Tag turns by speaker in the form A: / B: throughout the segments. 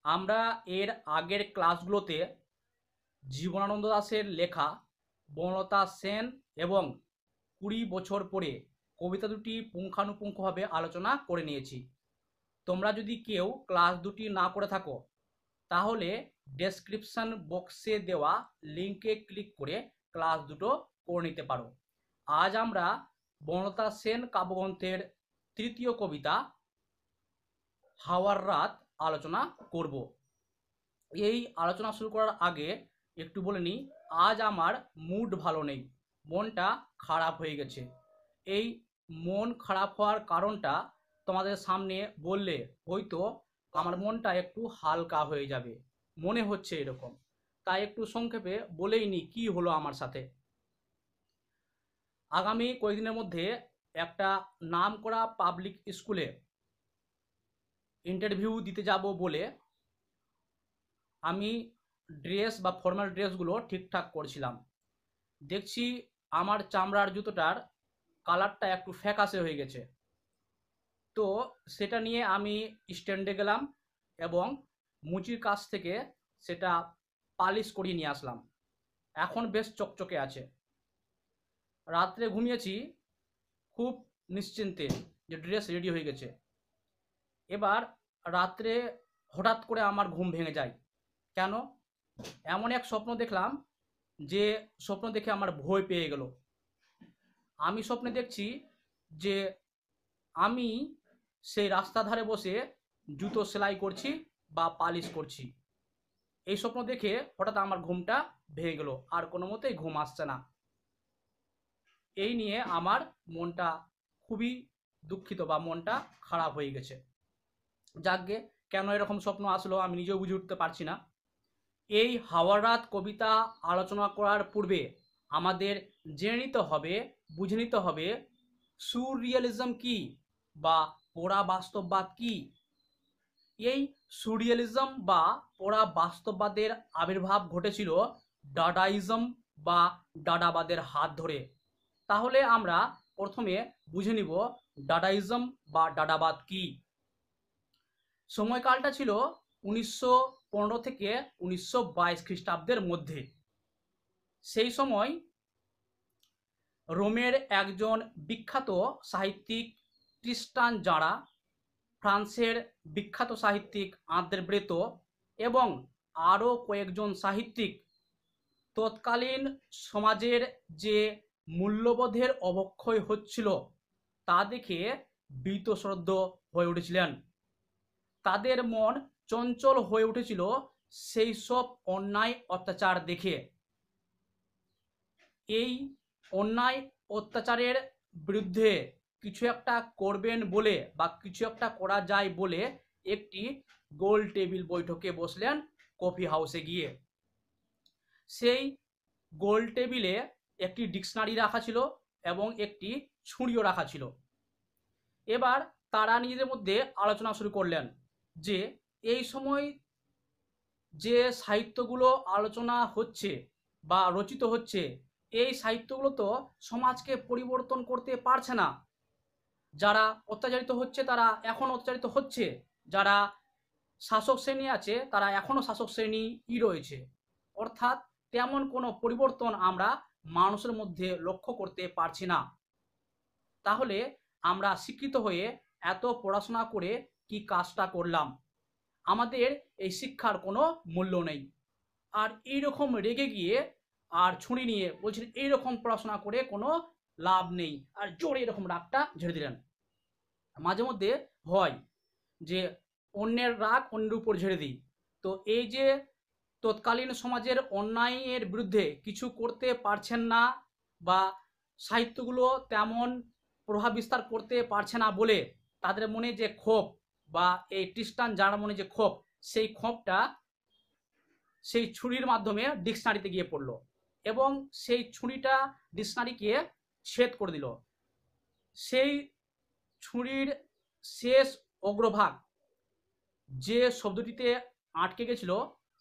A: আমরা এর আগের ক্লাসগুলোতে জীবনানন্দ দাশের লেখা বনলতা সেন এবং ২০ বছর পরে কবিতা দুটি পুঙ্খানুপুঙ্খভাবে আলোচনা করে নিয়েছি। তোমরা যদি কেউ ক্লাস দুটি না করে থাকো তাহলে ডেসক্রিপশন বক্সে দেওয়া লিঙ্কে ক্লিক করে ক্লাস দুটো করে নিতে পারো। আজ আমরা বনলতা সেন কাব্যগ্রন্থের তৃতীয় কবিতা হাওয়ার রাত আলোচনা করব। এই আলোচনা শুরু করার আগে একটু বলে নিই, আজ আমার মুড ভালো নেই, মনটা খারাপ হয়ে গেছে। এই মন খারাপ হওয়ার কারণটা তোমাদের সামনে বললে হয়তো আমার মনটা একটু হালকা হয়ে যাবে, মনে হচ্ছে এরকম। তাই একটু সংক্ষেপে বলেই নি কি হলো আমার সাথে। আগামী কয়েকদিনের মধ্যে একটা নামকরা পাবলিক স্কুলে ইন্টারভিউ দিতে যাব বলে আমি ড্রেস বা ফর্মাল ড্রেসগুলো ঠিকঠাক করছিলাম। দেখছি আমার চামড়ার জুতোটার কালারটা একটু ফ্যাকাশে হয়ে গেছে। তো সেটা নিয়ে আমি স্ট্যান্ডে গেলাম এবং মুচির কাছ থেকে সেটা পালিশ করিয়ে নিয়ে আসলাম। এখন বেশ চকচকে আছে। রাত্রে ঘুমিয়েছি খুব নিশ্চিন্তে যে ড্রেস রেডি হয়ে গেছে। এবার রাত্রে হঠাৎ করে আমার ঘুম ভেঙে যায়। কেন? এমন এক স্বপ্ন দেখলাম যে স্বপ্ন দেখে আমার ভয় পেয়ে গেল। আমি স্বপ্নে দেখছি যে আমি সেই রাস্তা ধারে বসে জুতো সেলাই করছি বা পালিশ করছি। এই স্বপ্ন দেখে হঠাৎ আমার ঘুমটা ভেঙে গেল, আর কোনো মতেই ঘুম আসছে না। এই নিয়ে আমার মনটা খুবই দুঃখিত বা মনটা খারাপ হয়ে গেছে। যাকগে, কেন এরকম স্বপ্ন আসলো আমি নিজেও বুঝে উঠতে পারছি না। এই হাওয়ার রাত কবিতা আলোচনা করার পূর্বে আমাদের জেনে নিতে হবে, বুঝে নিতে হবে সুরিয়ালিজম কি বা পোড়া বাস্তববাদ কি। এই সুরিয়ালিজম বা পোড়া বাস্তববাদের আবির্ভাব ঘটেছিল ডাডাইজম বা ডাডাবাদের হাত ধরে। তাহলে আমরা প্রথমে বুঝে নিব ডাডাইজম বা ডাডাবাদ কি। সময়কালটা ছিল ১৯১৫ থেকে ১৯২২ খ্রিস্টাব্দের মধ্যে। সেই সময় রোমের একজন বিখ্যাত সাহিত্যিক ট্রিস্টান জারা, ফ্রান্সের বিখ্যাত সাহিত্যিক আঁদ্রে ব্রেতো এবং আরও কয়েকজন সাহিত্যিক তৎকালীন সমাজের যে মূল্যবোধের অবক্ষয় হচ্ছিল তা দেখে বীতশ্রদ্ধ হয়ে উঠেছিলেন। তাদের মন চঞ্চল হয়ে উঠেছিল সেই সব অন্যায় অত্যাচার দেখে। এই অন্যায় অত্যাচারের বিরুদ্ধে কিছু একটা করবেন বলে বা কিছু একটা করা যায় বলে একটি গোল টেবিল বৈঠকে বসলেন কফি হাউসে গিয়ে। সেই গোল টেবিলে একটি ডিকশনারি রাখা ছিল এবং একটি ছুরিও রাখা ছিল। এবার তারা নিজেদের মধ্যে আলোচনা শুরু করলেন যে এই সময় যে সাহিত্যগুলো আলোচনা হচ্ছে বা রচিত হচ্ছে, এই সাহিত্যগুলো তো সমাজকে পরিবর্তন করতে পারছে না। যারা অত্যাচারিত হচ্ছে তারা এখন অত্যাচারিত হচ্ছে, যারা শাসক শ্রেণী আছে তারা এখনো শাসক শ্রেণীই রয়েছে। অর্থাৎ তেমন কোনো পরিবর্তন আমরা মানুষের মধ্যে লক্ষ্য করতে পারছি না। তাহলে আমরা শিক্ষিত হয়ে এত পড়াশোনা করে কি কাজটা করলাম? আমাদের এই শিক্ষার কোনো মূল্য নেই। আর এইরকম রেগে গিয়ে আর ছুরি নিয়ে বলছিলেন এইরকম পড়াশোনা করে কোনো লাভ নেই, আর জোরে এরকম রাগটা ঝেড়ে দিলেন। মাঝে মধ্যে হয় যে অন্যের রাগ অন্যের উপর ঝেড়ে দিই। তো এই যে তৎকালীন সমাজের অন্যায়ের বিরুদ্ধে কিছু করতে পারছেন না বা সাহিত্যগুলো তেমন প্রভাব বিস্তার করতে পারছে না বলে তাদের মনে যে ক্ষোভ বা এই ট্রিস্টান জারার মনে যে ক্ষোভ, সেই ক্ষোভটা সেই ছুরির মাধ্যমে ডিকশনারিতে গিয়ে পড়লো এবং সেই ছুরিটা ডিকশনারিকে ছেদ করে দিল। সেই ছুরির শেষ অগ্রভাগ যে শব্দটিতে আটকে গেছিল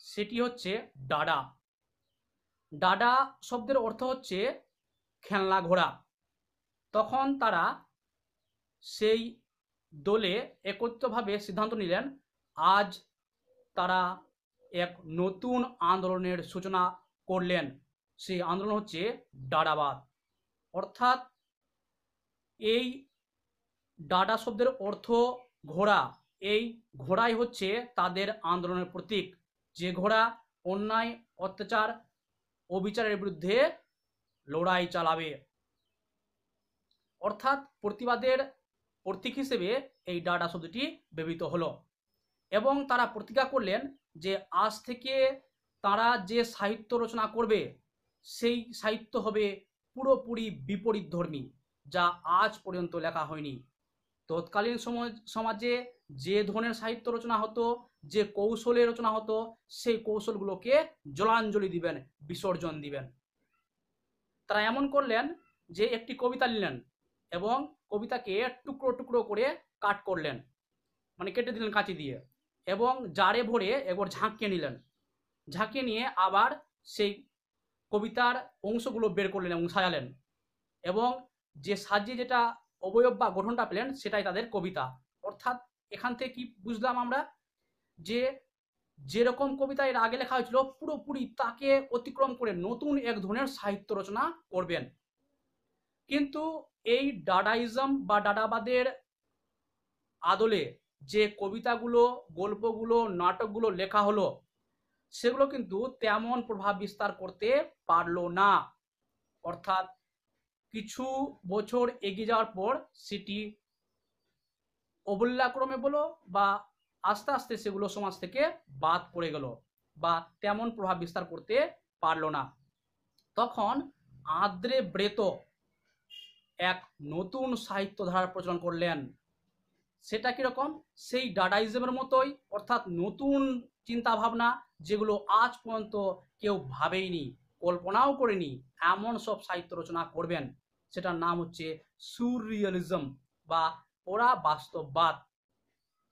A: সেটি হচ্ছে ডাডা। ডাডা শব্দের অর্থ হচ্ছে খেলনা ঘোড়া। তখন তারা সেই দলে একত্রিতভাবে সিদ্ধান্ত নিলেন আজ তারা এক নতুন আন্দোলনের সূচনা করলেন। সেই আন্দোলন হচ্ছে ডাডাবাদ। অর্থাৎ এই ডাডা শব্দের অর্থ ঘোড়া। এই ঘোড়াই হচ্ছে তাদের আন্দোলনের প্রতীক, যে ঘোড়া অন্যায়, অত্যাচার, অবিচারের বিরুদ্ধে লড়াই চালাবে। অর্থাৎ প্রতিবাদের প্রতীক হিসেবে এই ডাডা শব্দটি ব্যবহৃত হলো। এবং তারা প্রতিজ্ঞা করলেন যে আজ থেকে তারা যে সাহিত্য রচনা করবে সেই সাহিত্য হবে পুরোপুরি বিপরীতধর্মী, যা আজ পর্যন্ত লেখা হয়নি। তৎকালীন সমাজে যে ধরনের সাহিত্য রচনা হতো, যে কৌশলে রচনা হতো, সেই কৌশলগুলোকে জলাঞ্জলি দিবেন, বিসর্জন দিবেন। তারা এমন করলেন যে একটি কবিতা নিলেন এবং কবিতাকে টুকরো টুকরো করে কাট করলেন, মানে কেটে দিলেন কাঁচি দিয়ে, এবং জারে ভরে একবার ঝাঁকিয়ে নিলেন। ঝাঁকিয়ে নিয়ে আবার সেই কবিতার অংশগুলো বের করলেন এবং সাজালেন, এবং যে সাজিয়ে যেটা অবয়ব বা গঠনটা পেলেন সেটাই তাদের কবিতা। অর্থাৎ এখান থেকে কি বুঝলাম আমরা, যে যেরকম কবিতা এর আগে লেখা হয়েছিল পুরোপুরি তাকে অতিক্রম করে নতুন এক ধরনের সাহিত্য রচনা করবেন। কিন্তু এই ডাডাইজম বা ডাডাবাদের আদলে যে কবিতাগুলো, গল্পগুলো, নাটকগুলো লেখা হলো সেগুলো কিন্তু তেমন প্রভাব বিস্তার করতে পারলো না। অর্থাৎ কিছু বছর এগিয়ে যাওয়ার পর সেটি অবল্যাক্রমে বলো বা আস্তে আস্তে সেগুলো সমাজ থেকে বাদ পড়ে গেল বা তেমন প্রভাব বিস্তার করতে পারলো না। তখন আঁদ্রে ব্রেতো এক নতুন সাহিত্য ধারার প্রচলন করলেন। সেটা কিরকম? সেই ডাডাইজমের মতোই, অর্থাৎ নতুন চিন্তা ভাবনা, যেগুলো আজ পর্যন্ত কেউ ভাবেইনি, কল্পনাও করেনি, এমন সব সাহিত্য রচনা করবেন। সেটার নাম হচ্ছে সুররিয়ালিজম বা ওরা বাস্তববাদ।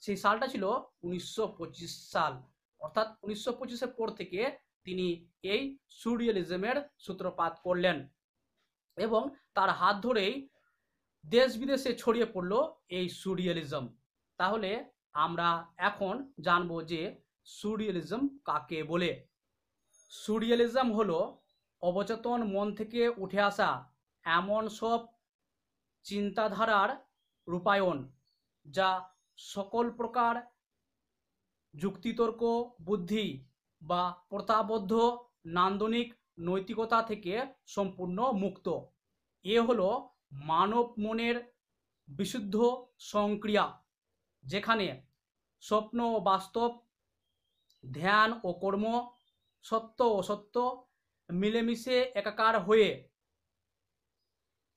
A: সেই সালটা ছিল 1925 সাল। অর্থাৎ 1925-এর পর থেকে তিনি এই সুররিয়ালিজমের সূত্রপাত করলেন এবং তার হাত ধরেই দেশ বিদেশে ছড়িয়ে পড়লো এই সুররিয়ালিজম। তাহলে আমরা এখন জানবো যে সুররিয়ালিজম কাকে বলে। সুররিয়ালিজম হলো অবচেতন মন থেকে উঠে আসা এমন সব চিন্তাধারার রূপায়ণ যা সকল প্রকার যুক্তিতর্ক, বুদ্ধি বা প্রথাবদ্ধ নান্দনিক নৈতিকতা থেকে সম্পূর্ণ মুক্ত। এ হলো মানব মনের বিশুদ্ধ সংক্রিয়া, যেখানে স্বপ্ন ও বাস্তব, ধ্যান ও কর্ম, সত্য ও সত্য মিলেমিশে একাকার হয়ে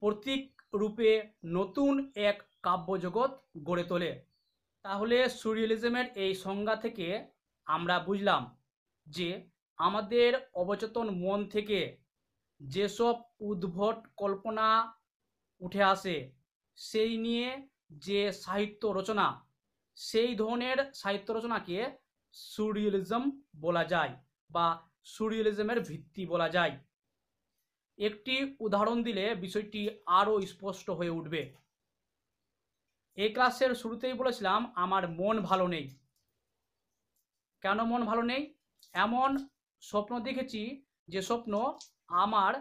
A: প্রতীক রূপে নতুন এক কাব্যজগৎ গড়ে তোলে। তাহলে সুররিয়ালিজমের এই সংজ্ঞা থেকে আমরা বুঝলাম যে আমাদের অবচেতন মন থেকে যেসব উদ্ভট কল্পনা উঠে আসে সেই নিয়ে যে সাহিত্য রচনা, সেই ধরনের সাহিত্য রচনাকে সুররিয়ালিজম বলা যায় বা সুররিয়ালিজমের ভিত্তি বলা যায়। একটি উদাহরণ দিলে বিষয়টি আরও স্পষ্ট হয়ে উঠবে। এই ক্লাসের শুরুতেই বলেছিলাম আমার মন ভালো নেই। কেন মন ভালো নেই? এমন স্বপ্ন দেখেছি যে স্বপ্ন আমার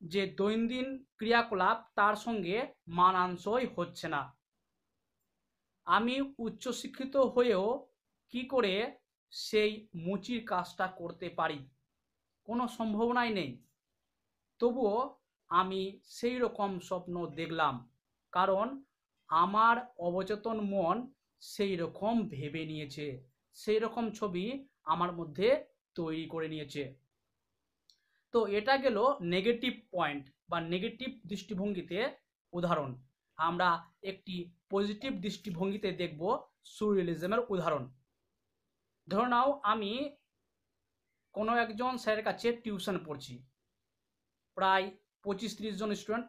A: যে দৈনন্দিন ক্রিয়াকলাপ তার সঙ্গে মানানসই হচ্ছে না। আমি উচ্চশিক্ষিত হয়েও কি করে সেই মুচির কাজটা করতে পারি? কোনো সম্ভাবনাই নেই। তবুও আমি সেই রকম স্বপ্ন দেখলাম, কারণ আমার অবচেতন মন সেই রকম ভেবে নিয়েছে, সেই রকম ছবি আমার মধ্যে তৈরি করে নিয়েছে। তো এটা গেল নেগেটিভ পয়েন্ট বা নেগেটিভ দৃষ্টিভঙ্গিতে উদাহরণ। আমরা একটি পজিটিভ দৃষ্টিভঙ্গিতে দেখব সুররিয়ালিজমের উদাহরণ। ধরে নাও আমি কোনো একজন স্যারের কাছে টিউশন পড়ছি, প্রায় 25-30 জন স্টুডেন্ট।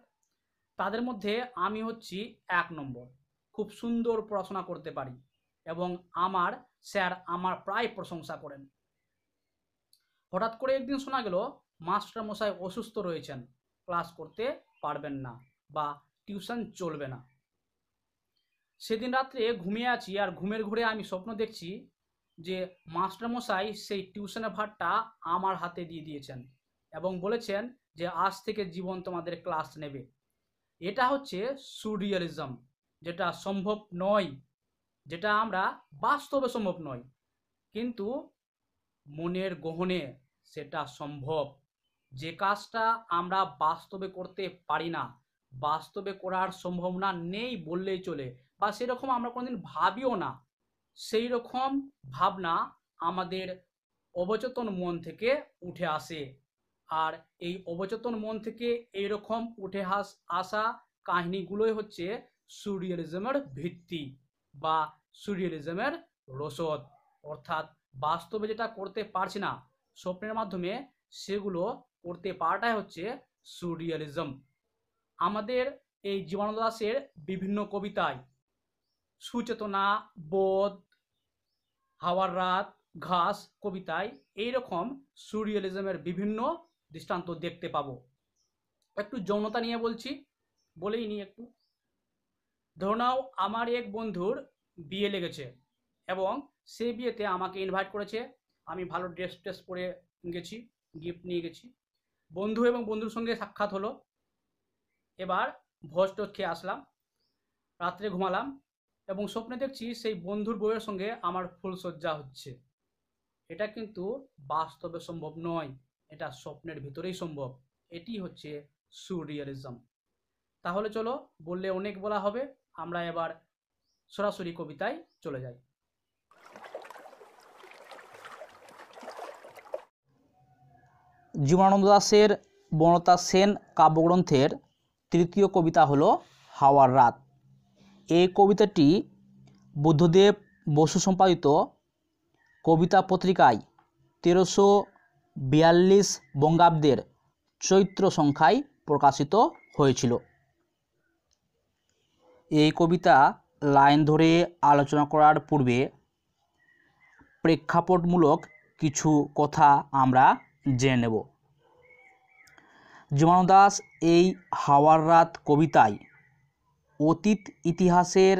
A: তাদের মধ্যে আমি হচ্ছি 1 নম্বর, খুব সুন্দর পড়াশোনা করতে পারি এবং আমার স্যার আমার প্রায় প্রশংসা করেন। হঠাৎ করে একদিন শোনা গেল মাস্টার মশাই অসুস্থ রয়েছেন, ক্লাস করতে পারবেন না বা টিউশন চলবে না। সেদিন রাত্রে ঘুমিয়ে আছি আর ঘুমের ঘোরে আমি স্বপ্ন দেখছি যে মাস্টারমশাই সেই টিউশনের ভারটা আমার হাতে দিয়ে দিয়েছেন এবং বলেছেন যে আজ থেকে জীবন তোমাদের ক্লাস নেবে। এটা হচ্ছে সুরিয়ালিজম, যেটা সম্ভব নয়, যেটা আমরা বাস্তবে সম্ভব নয়, কিন্তু মনের গহনে সেটা সম্ভব। যে কাজটা আমরা বাস্তবে করতে পারি না, বাস্তবে করার সম্ভাবনা নেই বললেই চলে, বা সেরকম আমরা কোনোদিন ভাবিও না, সেই রকম ভাবনা আমাদের অবচেতন মন থেকে উঠে আসে। আর এই অবচেতন মন থেকে এইরকম উঠে আসা কাহিনীগুলোই হচ্ছে সুরিয়ালিজমের ভিত্তি বা সুরিয়ালিজমের রসদ। অর্থাৎ বাস্তবে যেটা করতে পারছি না, স্বপ্নের মাধ্যমে সেগুলো করতে পারাটাই হচ্ছে সুরিয়ালিজম। আমাদের এই জীবনানন্দ দাশের বিভিন্ন কবিতায় সুচেতনা, বোধ, হাওয়ার রাত, ঘাস কবিতায় এইরকম সুরিয়ালিজমের বিভিন্ন দৃষ্টান্ত দেখতে পাবো। একটু যৌনতা নিয়ে বলছি, বলেই নি একটু। ধরে নাও আমার এক বন্ধুর বিয়ে লেগেছে এবং সে বিয়েতে আমাকে ইনভাইট করেছে। আমি ভালো ড্রেস পরে গেছি, গিফট নিয়ে গেছি। বন্ধু এবং বন্ধুর সঙ্গে সাক্ষাৎ হলো। এবার ভোজ টোজ খেয়ে আসলাম, রাত্রে ঘুমালাম এবং স্বপ্নে দেখছি সেই বন্ধুর বউয়ের সঙ্গে আমার ফুলসজ্জা হচ্ছে। এটা কিন্তু বাস্তবে সম্ভব নয়, এটা স্বপ্নের ভিতরেই সম্ভব। এটি হচ্ছে সুরিয়ালিজম। তাহলে চলো, বললে অনেক বলা হবে, আমরা এবার সরাসরি কবিতায় চলে যাই।
B: জীবনানন্দ দাশের বনলতা সেন কাব্যগ্রন্থের তৃতীয় কবিতা হলো হাওয়ার রাত। এই কবিতাটি বুদ্ধদেব বসু সম্পাদিত কবিতা পত্রিকায় 1342 বঙ্গাব্দের চৈত্র সংখ্যায় প্রকাশিত হয়েছিল। এই কবিতা লাইন ধরে আলোচনা করার পূর্বে প্রেক্ষাপটমূলক কিছু কথা আমরা জেনে নেব। জীবনানন্দ দাশ এই হাওয়ার রাত কবিতায় অতীত ইতিহাসের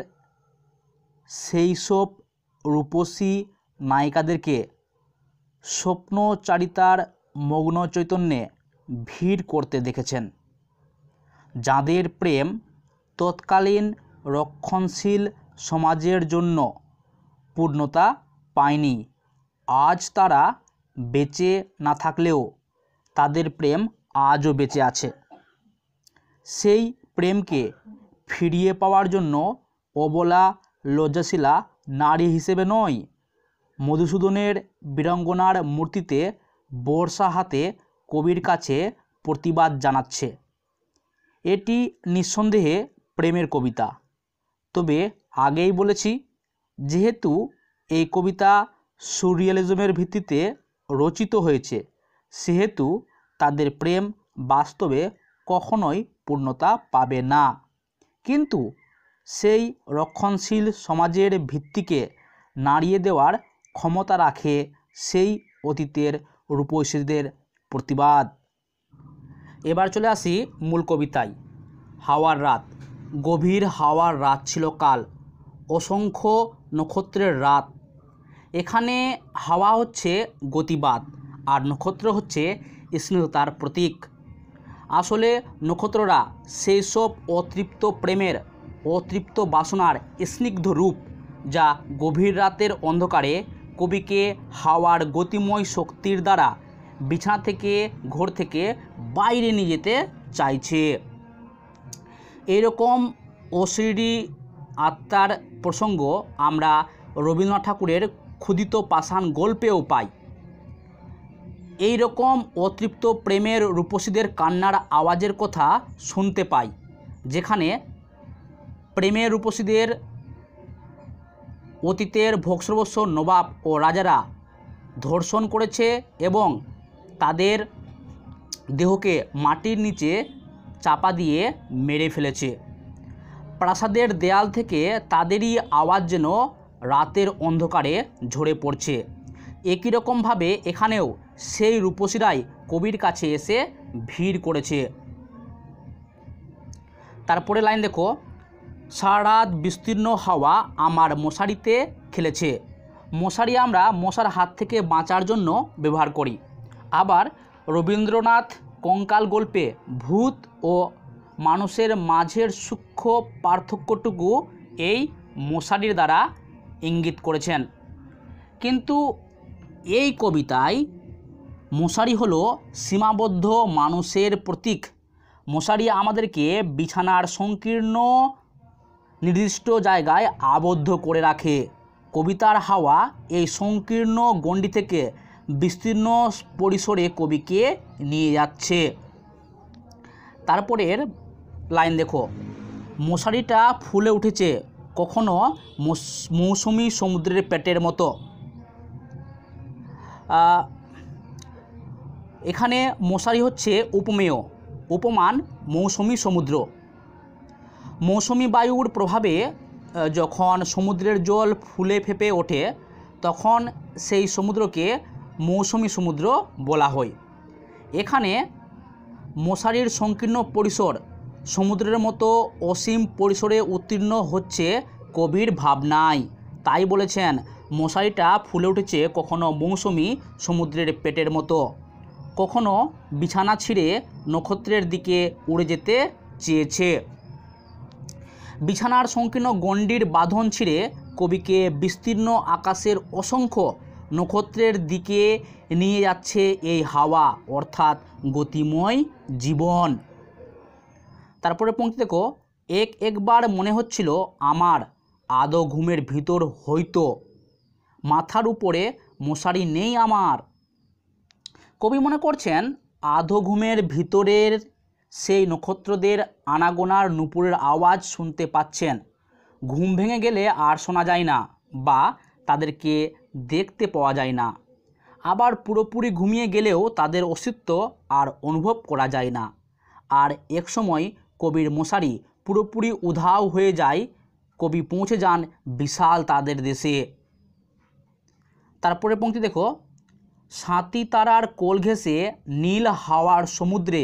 B: সেই সব রূপসী নায়িকাদেরকে স্বপ্নচারিতার মগ্ন চৈতন্যে ভিড় করতে দেখেছেন, যাদের প্রেম তৎকালীন রক্ষণশীল সমাজের জন্য পূর্ণতা পায়নি। আজ তারা বেঁচে না থাকলেও তাদের প্রেম আজও বেঁচে আছে। সেই প্রেমকে ফিরিয়ে পাওয়ার জন্য অবলা লজ্জাশীলা নারী হিসেবে নয়, মধুসূদনের বীরাঙ্গনার মূর্তিতে বর্ষা হাতে কবির কাছে প্রতিবাদ জানাচ্ছে। এটি নিঃসন্দেহে প্রেমের কবিতা। তবে আগেই বলেছি, যেহেতু এই কবিতা সুরিয়ালিজমের ভিত্তিতে রচিত হয়েছে, সেহেতু তাদের প্রেম বাস্তবে কখনোই পূর্ণতা পাবে না। কিন্তু সেই রক্ষণশীল সমাজের ভিত্তিকে নাড়িয়ে দেওয়ার ক্ষমতা রাখে সেই অতীতের রূপসীদের প্রতিবাদ। এবার চলে আসি মূল কবিতায়। হাওয়ার রাত। গভীর হাওয়ার রাত ছিল কাল, অসংখ্য নক্ষত্রের রাত। এখানে হাওয়া হচ্ছে গতিবাদ আর নক্ষত্র হচ্ছে স্নিগ্ধতার প্রতীক। আসলে নক্ষত্ররা সেই সব অতৃপ্ত প্রেমের, অতৃপ্ত বাসনার স্নিগ্ধ রূপ, যা গভীর রাতের অন্ধকারে কবিকে হাওয়ার গতিময় শক্তির দ্বারা বিছানা থেকে, ঘর থেকে বাইরে নিয়ে যেতে চাইছে। এইরকম অশরীরী আত্মার প্রসঙ্গ আমরা রবীন্দ্রনাথ ঠাকুরের ক্ষুদিত পাষাণ গল্পেও পাই। এই রকম অতৃপ্ত প্রেমের রূপসীদের কান্নার আওয়াজের কথা শুনতে পাই, যেখানে প্রেমের রূপসীদের অতীতের ভোগসর্বস্ব নবাব ও রাজারা ধর্ষণ করেছে এবং তাদের দেহকে মাটির নিচে চাপা দিয়ে মেরে ফেলেছে। প্রাসাদের দেয়াল থেকে তাদেরই আওয়াজ যেন রাতের অন্ধকারে ঝরে পড়ছে। একই রকমভাবে এখানেও সেই রূপসীরাই কবির কাছে এসে ভিড় করেছে। তারপরে লাইন দেখো, সারা রাত বিস্তীর্ণ হাওয়া আমার মশারিতে খেলেছে, মশারি আমরা মশার হাত থেকে বাঁচার জন্য ব্যবহার করি। আবার রবীন্দ্রনাথ কঙ্কাল গল্পে ভূত ও মানুষের মাঝের সূক্ষ্ম পার্থক্যটুকু এই মশারির দ্বারা ইঙ্গিত করেছেন। কিন্তু এই কবিতায় মশারি হলো সীমাবদ্ধ মানুষের প্রতীক। মশারি আমাদেরকে বিছানার সংকীর্ণ নির্দিষ্ট জায়গায় আবদ্ধ করে রাখে। কবিতার হাওয়া এই সংকীর্ণ গণ্ডি থেকে বিস্তীর্ণ পরিসরে কবিকে নিয়ে যাচ্ছে। তারপরের লাইন দেখো, মশারিটা ফুলে উঠেছে কখনো মৌসুমি সমুদ্রের পেটের মতো। এখানে মশারি হচ্ছে উপমেয়, উপমান মৌসুমি সমুদ্র। মৌসুমি বায়ুর প্রভাবে যখন সমুদ্রের জল ফুলে ফেঁপে ওঠে তখন সেই সমুদ্রকে মৌসুমি সমুদ্র বলা হয়। এখানে মশারির সংকীর্ণ পরিসর সমুদ্রের মতো অসীম পরিসরে উত্তীর্ণ হচ্ছে কবির ভাবনায়। তাই বলেছেন মশারিটা ফুলে উঠেছে কখনো মৌসুমি সমুদ্রের পেটের মতো, কখনো বিছানা ছিঁড়ে নক্ষত্রের দিকে উড়ে যেতে চেয়েছে। বিছানার সংকীর্ণ গণ্ডির বাঁধন ছিঁড়ে কবিকে বিস্তীর্ণ আকাশের অসংখ্য নক্ষত্রের দিকে নিয়ে যাচ্ছে এই হাওয়া, অর্থাৎ গতিময় জীবন। তারপরে পংক্তি দেখো, একবার মনে হচ্ছিল আমার আদো ঘুমের ভিতর হয়তো মাথার উপরে মশারি নেই আমার। কবি মনে করছেন আধো ঘুমের ভিতরের সেই নক্ষত্রদের আনাগোনার নূপুরের আওয়াজ শুনতে পাচ্ছেন। ঘুম ভেঙে গেলে আর শোনা যায় না বা তাদেরকে দেখতে পাওয়া যায় না। আবার পুরোপুরি ঘুমিয়ে গেলেও তাদের অস্তিত্ব আর অনুভব করা যায় না। আর এক সময় কবির মশারি পুরোপুরি উধাও হয়ে যায়, কবি পৌঁছে যান বিশাল তাদের দেশে। তারপরে পংক্তি দেখো, সাঁতি তারার কোল ঘেঁষে নীল হাওয়ার সমুদ্রে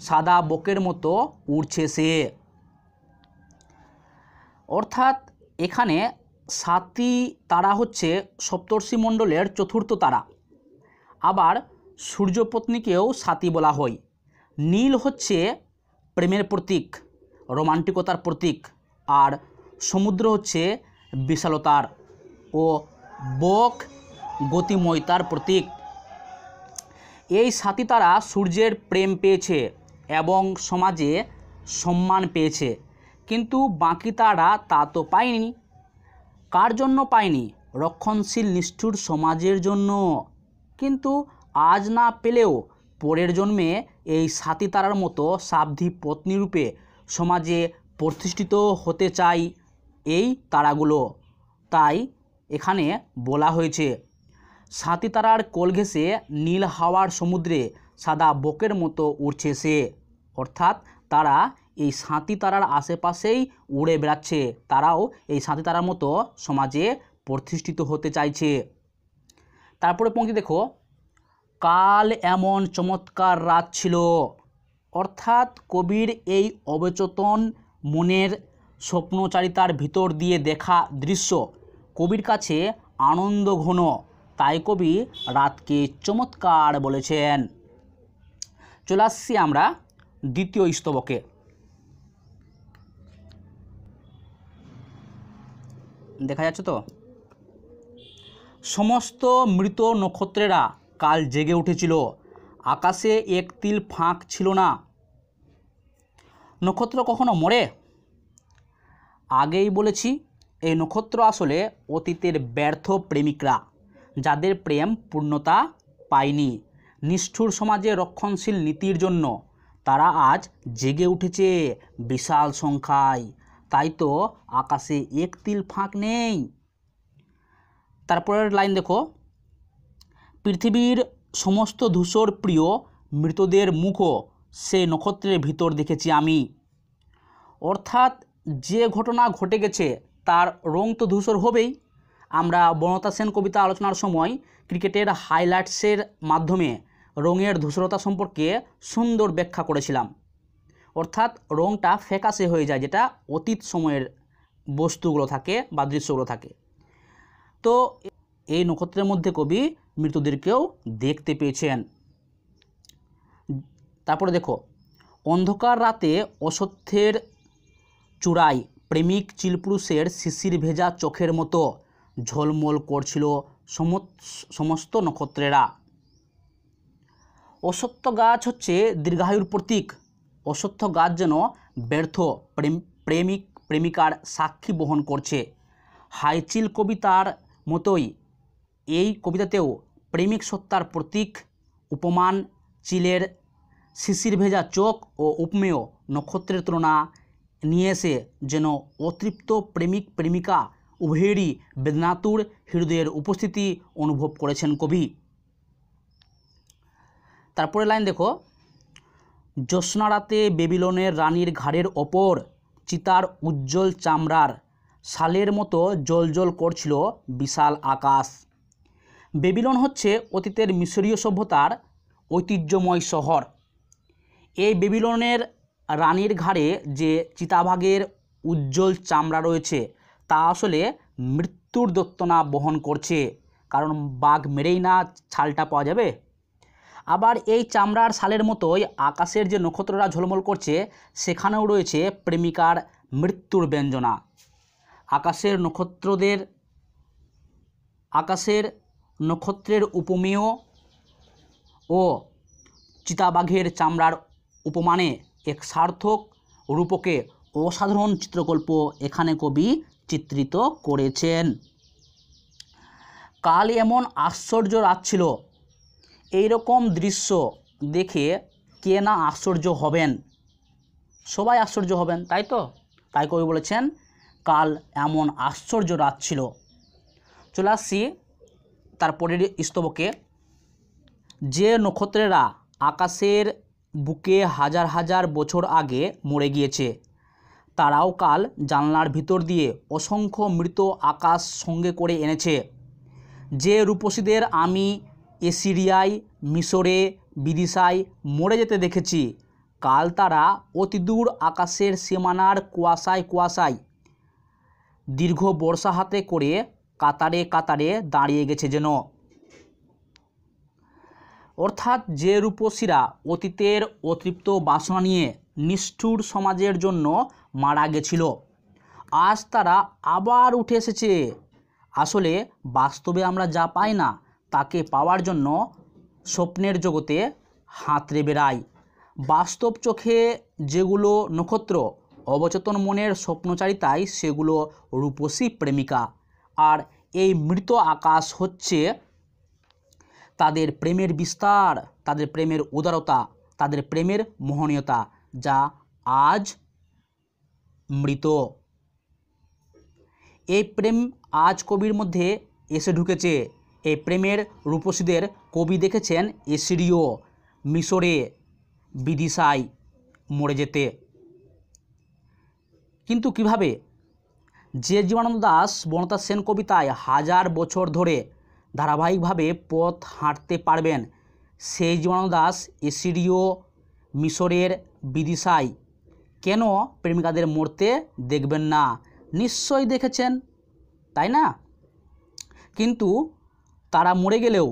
B: সাদা বকের মতো উড়ছে সে। অর্থাৎ এখানে সাতি তারা হচ্ছে সপ্তর্ষি মণ্ডলের চতুর্থ তারা। আবার সূর্যপত্নীকেও সাতি বলা হয়। নীল হচ্ছে প্রেমের প্রতীক, রোমান্টিকতার প্রতীক, আর সমুদ্র হচ্ছে বিশালতার ও বক গতিময়তার প্রতীক। এই সাতি তারা সূর্যের প্রেম পেয়েছে এবং সমাজে সম্মান পেয়েছে, কিন্তু বাকি তারা তা তো পায়নি। কার জন্য পায়নি? রক্ষণশীল নিষ্ঠুর সমাজের জন্য। কিন্তু আজ না পেলেও পরের জন্মে এই সাতি তারার মতো সাধ্বী পত্নীরূপে সমাজে প্রতিষ্ঠিত হতে চাই এই তারাগুলো। তাই এখানে বলা হয়েছে সাতি তারার কোল ঘেঁষে নীল হাওয়ার সমুদ্রে সাদা বকের মতো উড়ছে সে। অর্থাৎ তারা এই সাতি তারার আশেপাশেই উড়ে বেড়াচ্ছে, তারাও এই সাতি তারার মতো সমাজে প্রতিষ্ঠিত হতে চাইছে। তারপরে পংক্তি দেখো, কাল এমন চমৎকার রাত ছিল। অর্থাৎ কবির এই অবচেতন মনের স্বপ্নচারিতার ভিতর দিয়ে দেখা দৃশ্য কবির কাছে আনন্দ ঘন, তাই কবি রাতকে চমৎকার বলেছেন। চলে আসছি আমরা দ্বিতীয় স্তবকে। দেখা যাচ্ছে তো, সমস্ত মৃত নক্ষত্রেরা কাল জেগে উঠেছিল, আকাশে এক তিল ফাঁক ছিল না। নক্ষত্র কখনো মরে? আগেই বলেছি এই নক্ষত্র আসলে অতীতের ব্যর্থ প্রেমিকরা, যাদের প্রেম পূর্ণতা পায়নি। নিষ্ঠুর সমাজে রক্ষণশীল নীতির জন্য তারা আজ জেগে উঠেছে বিশাল সংখ্যায়, তাই তো আকাশে এক তিল ফাঁক নেই। তারপরের লাইন দেখো, পৃথিবীর সমস্ত ধূসর প্রিয় মৃতদের মুখও সেই নক্ষত্রের ভিতর দেখেছি আমি। অর্থাৎ যে ঘটনা ঘটে গেছে তার রং তো ধূসর হবেই। আমরা বনলতা সেন কবিতা আলোচনার সময় ক্রিকেটের হাইলাইটসের মাধ্যমে রঙের ধূসরতা সম্পর্কে সুন্দর ব্যাখ্যা করেছিলাম। অর্থাৎ রঙটা ফ্যাকাশে হয়ে যায়, যেটা অতীত সময়ের বস্তুগুলো থাকে বা দৃশ্যগুলো থাকে। তো এই নক্ষত্রের মধ্যে কবি মৃতদেরকেও দেখতে পেয়েছেন। তারপরে দেখো, অন্ধকার রাতে অশ্বত্থের চূড়ায় প্রেমিক চিলপুরুষের শিশির ভেজা চোখের মতো ঝলমল করছিল সমস্ত নক্ষত্রেরা। অশ্বত্থ গাছ হচ্ছে দীর্ঘায়ুর প্রতীক। অশ্বত্থ গাছ যেন ব্যর্থ প্রেমিক প্রেমিকার সাক্ষী বহন করছে। হাইচিল কবিতার মতোই এই কবিতাতেও প্রেমিক সত্তার প্রতীক উপমান চিলের শিশির ভেজা চোখ ও উপমেয় নক্ষত্রের তুলনা নিয়ে এসে যেন অতৃপ্ত প্রেমিক প্রেমিকা উভয়েরই বেদনাতুর হৃদয়ের উপস্থিতি অনুভব করেছেন কবি। তারপরে লাইন দেখো, জ্যোৎস্না রাতে বেবিলনের রানীর ঘাড়ের ওপর চিতার উজ্জ্বল চামড়ার শালের মতো জ্বলজ্বল করছিল বিশাল আকাশ। বেবিলন হচ্ছে অতীতের মিশরীয় সভ্যতার ঐতিহ্যময় শহর। এই বেবিলনের রানীর ঘাড়ে যে চিতাভাগের উজ্জ্বল চামড়া রয়েছে তা আসলে মৃত্যুর দত্তনা বহন করছে, কারণ বাঘ মেরেই না ছালটা পাওয়া যাবে। আবার এই চামড়ার শালের মতোই আকাশের যে নক্ষত্ররা ঝলমল করছে সেখানেও রয়েছে প্রেমিকার মৃত্যুর ব্যঞ্জনা। আকাশের নক্ষত্রের উপমেয় ও চিতাবাঘের চামড়ার উপমানে এক সার্থক রূপকে অসাধারণ চিত্রকল্প এখানে কবি চিত্রিত করেছেন। কাল এমন আশ্চর্য রাত ছিল, এইরকম দৃশ্য দেখে কে না আশ্চর্য হবেন? সবাই আশ্চর্য হবেন, তাই তো? তাই কবি বলেছেন কাল এমন আশ্চর্য রাত ছিল। চলে আসছি তারপরের স্তবকে। যে নক্ষত্রেরা আকাশের বুকে হাজার হাজার বছর আগে মরে গিয়েছে তারাও কাল জানলার ভিতর দিয়ে অসংখ্য মৃত আকাশ সঙ্গে করে এনেছে। যে রূপসীদের আমি এসিরিয়ায়, মিশরে, বিদিশায় মরে যেতে দেখেছি, কাল তারা অতিদূর আকাশের সীমানার কুয়াশায় কুয়াশায় দীর্ঘ বর্ষা হাতে করে কাতারে কাতারে দাঁড়িয়ে গেছে যেন। অর্থাৎ যে রূপসীরা অতীতের অতৃপ্ত বাসনা নিয়ে নিষ্ঠুর সমাজের জন্য মারা গেছিল, আজ তারা আবার উঠে এসেছে। আসলে বাস্তবে আমরা যা পাই না তাকে পাওয়ার জন্য স্বপ্নের জগতে হাতড়ে বেড়াই। বাস্তব চোখে যেগুলো নক্ষত্র, অবচেতন মনের স্বপ্নচারিতায় সেগুলো রূপসী প্রেমিকা। আর এই মৃত আকাশ হচ্ছে তাদের প্রেমের বিস্তার, তাদের প্রেমের উদারতা, তাদের প্রেমের মোহনীয়তা, যা আজ মৃত। এই প্রেম আজ কবির মধ্যে এসে ঢুকেছে। এই প্রেমের রূপসীদের কবি দেখেছেন এসিরিয়, মিশরে, বিদিশায় মরে যেতে। কিন্তু কিভাবে? যে জীবনানন্দ দাশ বনলতা সেন কবিতায় হাজার বছর ধরে ধারাবাহিকভাবে পথ হাঁটতে পারবেন, সেই জীবনানন্দ দাশ এসিরিয়, মিশরের, বিদিশায় কেন প্রেমিকাদের মরতে দেখবেন না? নিশ্চয়ই দেখেছেন, তাই না? কিন্তু তারা মরে গেলেও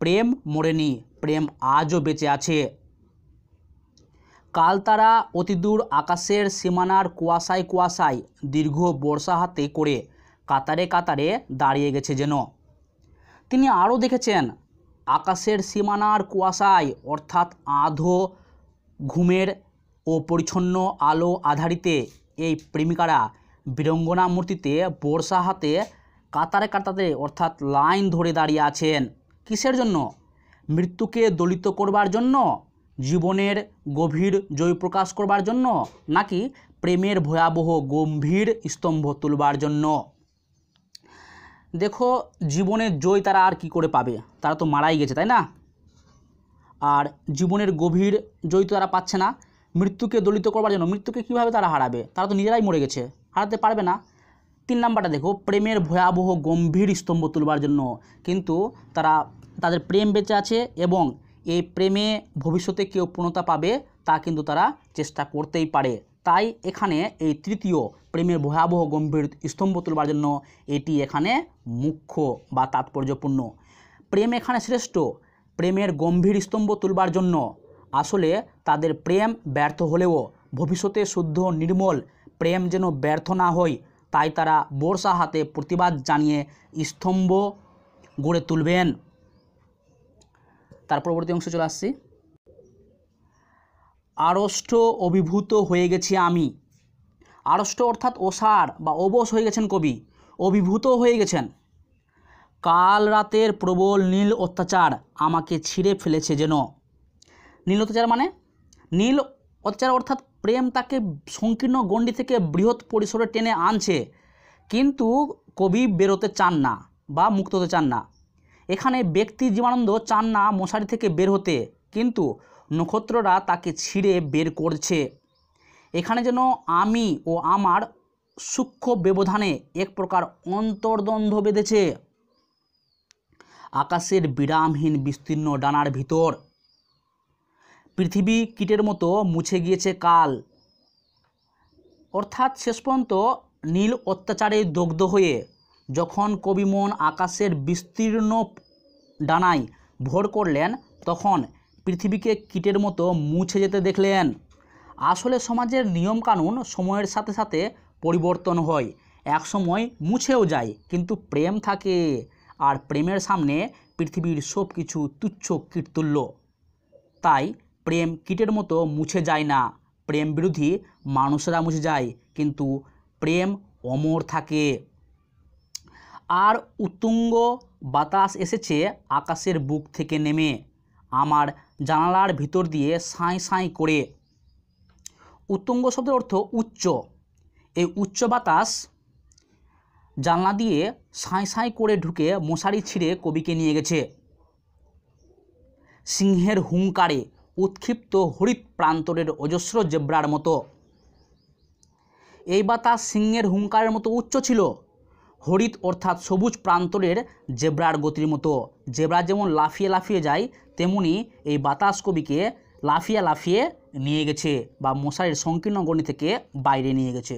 B: প্রেম মরেনি, প্রেম আজও বেঁচে আছে। কাল তারা অতিদূর আকাশের সীমানার কুয়াশায় কুয়াশায় দীর্ঘ বর্ষা হাতে করে কাতারে কাতারে দাঁড়িয়ে গেছে যেন। তিনি আরও দেখেছেন আকাশের সীমানার কুয়াশায়, অর্থাৎ আধো ঘুমের ও পরিচ্ছন্ন আলো আধারিতে এই প্রেমিকারা বীরঙ্গনা মূর্তিতে বর্ষা হাতে কাতারে কাতারে অর্থাৎ লাইন ধরে দাঁড়িয়ে আছেন। কিসের জন্য? মৃত্যুকে দলিত করবার জন্য, জীবনের গভীর জয় প্রকাশ করবার জন্য, নাকি প্রেমের ভয়াবহ গম্ভীর স্তম্ভ তুলবার জন্য? দেখো, জীবনের জয় তারা আর কি করে পাবে? তারা তো মারাই গেছে, তাই না? আর জীবনের গভীর জয় তো তারা পাচ্ছে না। মৃত্যুকে দলিত করবার জন্য, মৃত্যুকে কিভাবে তারা হারাবে? তারা তো নিজেরাই মরে গেছে, হারাতে পারবে না। 3 নাম্বারটা দেখো, প্রেমের ভয়াবহ গম্ভীর স্তম্ভ তুলবার জন্য। কিন্তু তাদের প্রেম বেঁচে আছে এবং এই প্রেমে ভবিষ্যতে কেউ পূর্ণতা পাবে তা কিন্তু তারা চেষ্টা করতেই পারে। তাই এখানে এই তৃতীয় প্রেমের ভয়াবহ গম্ভীর স্তম্ভ তুলবার জন্য এটি এখানে মুখ্য বা তাৎপর্যপূর্ণ। প্রেম এখানে শ্রেষ্ঠ। প্রেমের গম্ভীর স্তম্ভ তুলবার জন্য আসলে তাদের প্রেম ব্যর্থ হলেও ভবিষ্যতে শুদ্ধ নির্মল প্রেম যেন ব্যর্থ না হয়, তাই তারা বর্ষা হাতে প্রতিবাদ জানিয়ে স্তম্ভ গড়ে তুলবেন। তার পরবর্তী অংশে চলে আসছি। আড়ষ্ট অভিভূত হয়ে গেছি আমি। আড়ষ্ট অর্থাৎ অসাড় বা অবশ হয়ে গেছেন কবি, অভিভূত হয়ে গেছেন। কাল রাতের প্রবল নীল অত্যাচার আমাকে ছিঁড়ে ফেলেছে যেন। নীল অত্যাচার মানে নীল অত্যাচার অর্থাৎ প্রেম তাকে সংকীর্ণ গণ্ডি থেকে বৃহৎ পরিসরে টেনে আনছে, কিন্তু কবি বেরোতে চান না বা মুক্ত হতে চান না। এখানে ব্যক্তি জীবনানন্দ চান না মশারি থেকে বের হতে, কিন্তু নক্ষত্ররা তাকে ছিঁড়ে বের করছে। এখানে যেন আমি ও আমার সূক্ষ্ম ব্যবধানে এক প্রকার অন্তর্দ্বন্দ্ব বেঁধেছে। আকাশের বিরামহীন বিস্তীর্ণ ডানার ভিতর পৃথিবী কীটের মতো মুছে গিয়েছে কাল। অর্থাৎ শেষ পর্যন্ত নীল অত্যাচারে দগ্ধ হয়ে যখন কবি মন আকাশের বিস্তীর্ণ ডানায় ভর করলেন, তখন পৃথিবীকে কীটের মতো মুছে যেতে দেখলেন। আসলে সমাজের নিয়মকানুন সময়ের সাথে সাথে পরিবর্তন হয়, এক সময় মুছেও যায়, কিন্তু প্রেম থাকে, আর প্রেমের সামনে পৃথিবীর সব কিছু তুচ্ছ কীটতুল্য। তাই প্রেম কীটের মতো মুছে যায় না, প্রেম বিরোধী মানুষেরা মুছে যায়, কিন্তু প্রেম অমর থাকে। আর উত্তুঙ্গ বাতাস এসেছে আকাশের বুক থেকে নেমে আমার জানালার ভিতর দিয়ে সাঁই সাঁই করে। উত্তুঙ্গ শব্দের অর্থ উচ্চ। এই উচ্চ বাতাস জানলা দিয়ে সাঁই সাঁই করে ঢুকে মশারি ছিঁড়ে কবিকে নিয়ে গেছে। সিংহের হুঙ্কারে উৎক্ষিপ্ত হরিৎ প্রান্তরের অজস্র জেব্রার মতো। এই বাতাস সিংহের হুঙ্কারের মতো উচ্চ ছিল। হরিৎ অর্থাৎ সবুজ প্রান্তরের জেব্রার গতির মতো। জেব্রা যেমন লাফিয়ে লাফিয়ে যায়, তেমনি এই বাতাস কবিকে লাফিয়ে লাফিয়ে নিয়ে গেছে বা মশারির সংকীর্ণ গণ্ডি থেকে বাইরে নিয়ে গেছে।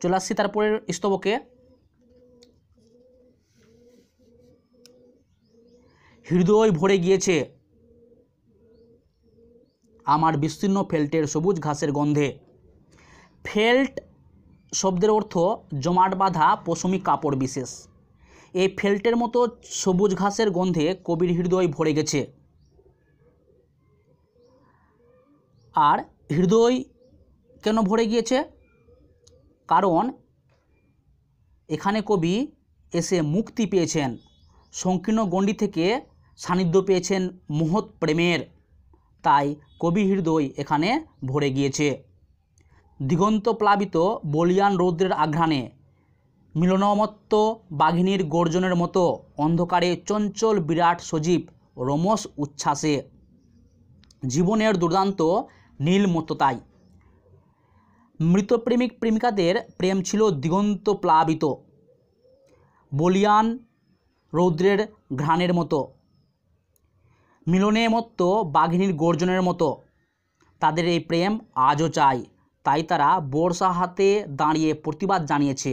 B: চলে আসছি তারপরের স্তবকে। হৃদয় ভরে গিয়েছে আমার বিস্তীর্ণ ফেল্টের সবুজ ঘাসের গন্ধে। ফেল্ট শব্দের অর্থ জমাট বাঁধা পশমি কাপড় বিশেষ। এই ফেল্টের মতো সবুজ ঘাসের গন্ধে কবির হৃদয় ভরে গেছে। আর হৃদয় কেন ভরে গিয়েছে? কারণ এখানে কবি এসে মুক্তি পেয়েছেন, সংকীর্ণ গণ্ডি থেকে সান্নিধ্য পেয়েছেন মহৎ প্রেমের, তাই কবি হৃদয় এখানে ভরে গিয়েছে। দিগন্ত প্লাবিত বলিয়ান রৌদ্রের আঘ্রাণে মিলনমত্ত বাঘিনীর গর্জনের মতো অন্ধকারে চঞ্চল বিরাট সজীব রোমস উচ্ছ্বাসে জীবনের দুর্দান্ত নীলমত্ততায়। মৃত প্রেমিক প্রেমিকাদের প্রেম ছিল দিগন্ত প্লাবিত বলিয়ান রৌদ্রের ঘ্রাণের মতো, মিলনে মত্ত বাঘিনীর গর্জনের মতো। তাদের এই প্রেম আজও চায়, তাই তারা বর্ষা হাতে দাঁড়িয়ে প্রতিবাদ জানিয়েছে।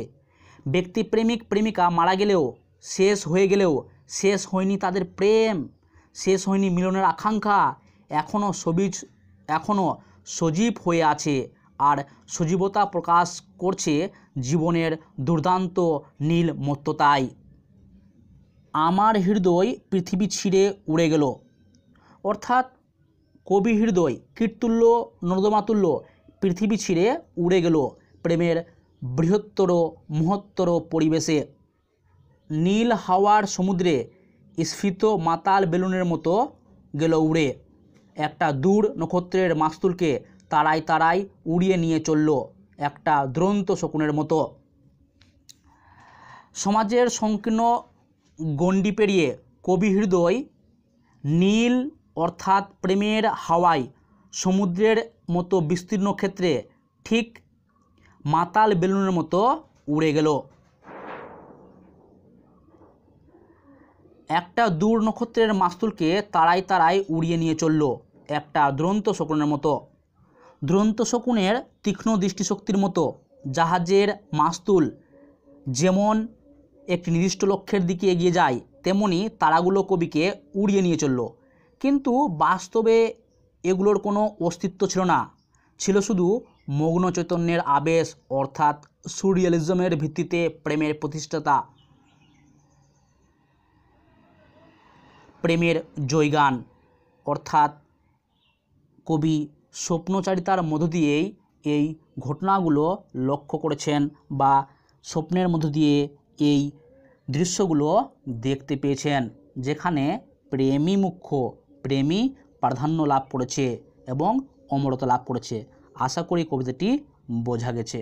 B: ব্যক্তি প্রেমিক প্রেমিকা মারা গেলেও, শেষ হয়ে গেলেও শেষ হয়নি তাদের প্রেম, শেষ হয়নি মিলনের আকাঙ্ক্ষা, এখনও সজীব হয়ে আছে, আর সজীবতা প্রকাশ করছে জীবনের দুর্দান্ত নীলমত্ততায়। আমার হৃদয় পৃথিবী ছিঁড়ে উড়ে গেল। অর্থাৎ কবি হৃদয় কীটতুল্য নর্দমাতুল্য পৃথিবী ছিঁড়ে উড়ে গেল প্রেমের বৃহত্তর মহত্তর পরিবেশে। নীল হাওয়ার সমুদ্রে স্ফীত মাতাল বেলুনের মতো গেল উড়ে। একটা দূর নক্ষত্রের মাস্তুলকে তারায় তারায় উড়িয়ে নিয়ে চলল একটা দুরন্ত শকুনের মতো। সমাজের সংকীর্ণ গণ্ডি পেরিয়ে কবি হৃদয় নীল অর্থাৎ প্রেমের হাওয়ায় সমুদ্রের মতো বিস্তীর্ণ ক্ষেত্রে ঠিক মাতাল বেলুনের মতো উড়ে গেল। একটা দূর নক্ষত্রের মাস্তুলকে তারায় তারায় উড়িয়ে নিয়ে চলল একটা দুরন্ত শকুনের মতো। দুরন্ত শকুনের তীক্ষ্ণ দৃষ্টিশক্তির মতো জাহাজের মাস্তুল যেমন একটি নির্দিষ্ট লক্ষ্যের দিকে এগিয়ে যায়, তেমনি তারাগুলো কবিকে উড়িয়ে নিয়ে চলল। কিন্তু বাস্তবে এগুলোর কোনো অস্তিত্ব ছিল না, ছিল শুধু মগ্ন চৈতন্যের আবেশ, অর্থাৎ সুরিয়ালিজমের ভিত্তিতে প্রেমের প্রতিষ্ঠাতা, প্রেমের জয়গান। অর্থাৎ কবি স্বপ্নচারিতার মধ্য দিয়েই এই ঘটনাগুলো লক্ষ্য করেছেন বা স্বপ্নের মধ্য দিয়ে এই দৃশ্যগুলো দেখতে পেয়েছেন, যেখানে প্রেমই মুখ্য, প্রেমই প্রাধান্য লাভ করেছে এবং অমরতা লাভ করেছে। আশা করি কবিতাটি বোঝা গেছে।